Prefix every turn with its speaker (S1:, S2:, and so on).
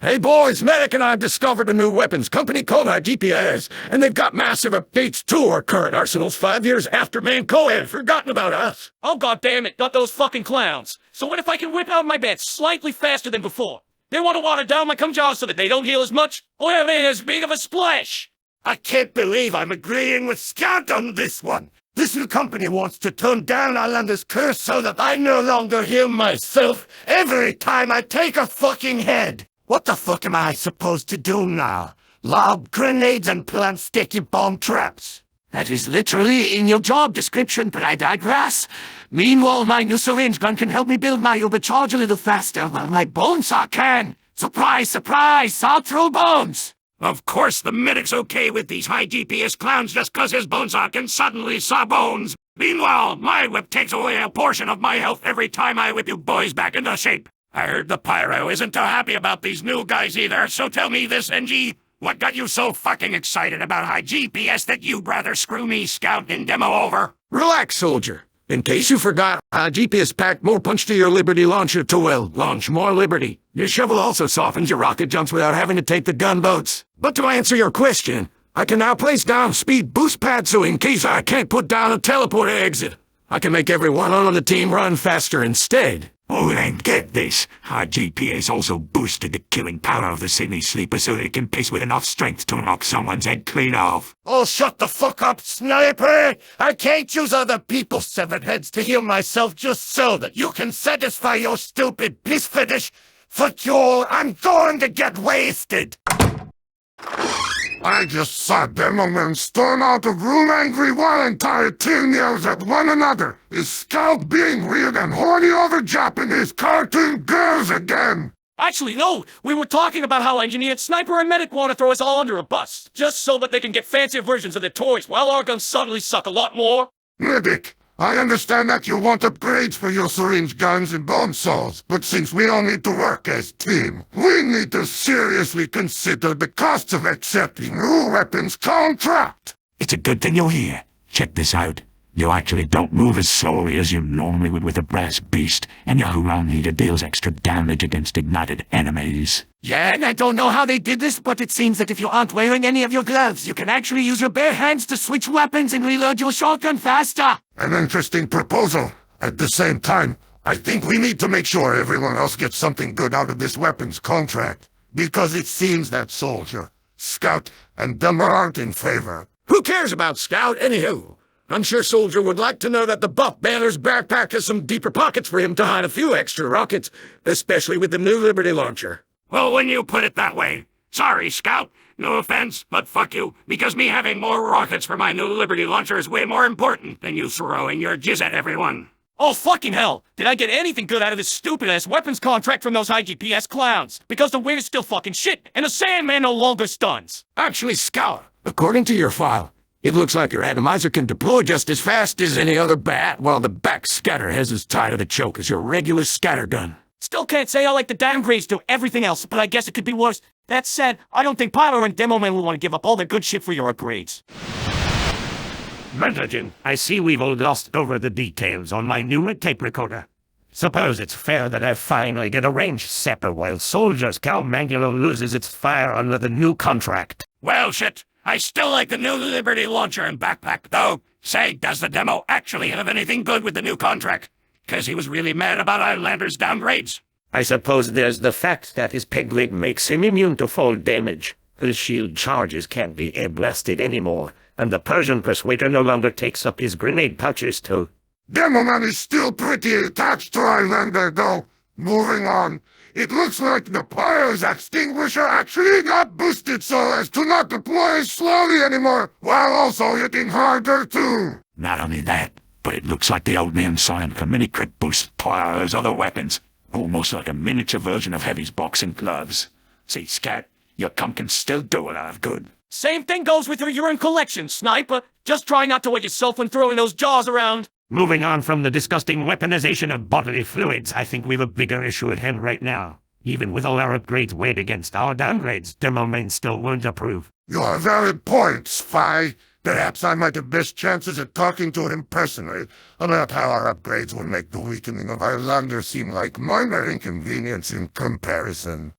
S1: Hey boys, Medic and I've discovered a new weapons company called GPS, and they've got massive updates to our current arsenals 5 years after Manco had forgotten about us.
S2: Oh god damn it, not those fucking clowns. So what if I can whip out my bats slightly faster than before? They want to water down my cum jaws so that they don't heal as much, or have as big of a splash?
S3: I can't believe I'm agreeing with Scout on this one. This new company wants to turn down Islander's curse so that I no longer heal myself every time I take a fucking head. What the fuck am I supposed to do now? Lob grenades and plant sticky bomb traps? That is literally in your job description, but I digress. Meanwhile, my new syringe gun can help me build my overcharge a little faster while my bone saw can. Surprise, surprise, saw through bones! Of course the medic's okay with these high GPS clowns just 'cause his bonesaw can suddenly saw bones. Meanwhile, my whip takes away a portion of my health every time I whip you boys back into shape. I heard the Pyro isn't too happy about these new guys either, so tell me this, NG. What got you so fucking excited about high GPS that you'd rather screw me, Scout, and Demo over?
S1: Relax, soldier. In case you forgot, GPS packed more punch to your Liberty launcher to, well, launch more Liberty. Your shovel also softens your rocket jumps without having to take the gunboats. But to answer your question, I can now place down speed boost pads so in case I can't put down a teleport exit, I can make everyone on the team run faster instead.
S3: Oh, and get this. Our GPS also boosted the killing power of the Sydney Sleeper so they can pace with enough strength to knock someone's head clean off. Oh, shut the fuck up, sniper! I can't use other people's severed heads to heal myself just so that you can satisfy your stupid piss fetish. Fuck you all, I'm going to get wasted!
S4: I just saw Demoman storm out of room angry while entire team yells at one another. Is Scout being weird and horny over Japanese cartoon girls again?
S2: Actually, no. We were talking about how Engineer, Sniper, and Medic want to throw us all under a bus, just so that they can get fancier versions of their toys, while our guns suddenly suck a lot more.
S4: Medic, I understand that you want upgrades for your syringe guns and bone saws, but since we all need to work as team, we need to seriously consider the costs of accepting new weapons contract.
S3: It's a good thing you're here. Check this out. You actually don't move as slowly as you normally would with a brass beast, and your Huron heater deals extra damage against ignited enemies.
S1: Yeah, and I don't know how they did this, but it seems that if you aren't wearing any of your gloves, you can actually use your bare hands to switch weapons and reload your shotgun faster.
S4: An interesting proposal. At the same time, I think we need to make sure everyone else gets something good out of this weapons contract, because it seems that Soldier, Scout, and Dumber aren't in favor.
S1: Who cares about Scout, anywho? I'm sure Soldier would like to know that the buff banner's backpack has some deeper pockets for him to hide a few extra rockets, especially with the new Liberty launcher.
S3: Well, when you put it that way. Sorry, Scout. No offense, but fuck you, because me having more rockets for my new Liberty launcher is way more important than you throwing your jizz at everyone.
S2: Oh fucking hell! Did I get anything good out of this stupid-ass weapons contract from those high GPS clowns? Because the wind is still fucking shit, and the Sandman no longer stuns.
S1: Actually, Scout, according to your file, it looks like your atomizer can deploy just as fast as any other bat, while the back scatter has as tight of a choke as your regular scatter gun.
S2: Still can't say I like the downgrades to everything else, but I guess it could be worse. That said, I don't think Pyro and Demoman will want to give up all their good shit for your upgrades.
S3: Mentagen, I see we've all glossed over the details on my new tape recorder. Suppose it's fair that I finally get a range sepper while Soldier's Calmangulo loses its fire under the new contract. Well, shit. I still like the new Liberty launcher and backpack, though. Say, does the Demo actually have anything good with the new contract? 'Cause he was really mad about Islander's downgrades. I suppose there's the fact that his peg leg makes him immune to fall damage. His shield charges can't be air-blasted anymore, and the Persian Persuader no longer takes up his grenade pouches too.
S4: Demoman is still pretty attached to Islander, though. Moving on. It looks like the Pyro's extinguisher actually got boosted so as to not deploy as slowly anymore, while also hitting harder too.
S3: Not only that, but it looks like the old man signed for mini-crit boost Pyro's other weapons. Almost like a miniature version of Heavy's boxing gloves. See, Scat, your cum can still do a lot of good.
S2: Same thing goes with your urine collection, Sniper. Just try not to wet yourself when throwing those jaws around.
S3: Moving on from the disgusting weaponization of bodily fluids, I think we've a bigger issue at hand right now. Even with all our upgrades weighed against our downgrades, Demoman still won't approve.
S4: You have valid points, Spy. Perhaps I might have best chances at talking to him personally about how our upgrades will make the weakening of Islander seem like minor inconvenience in comparison.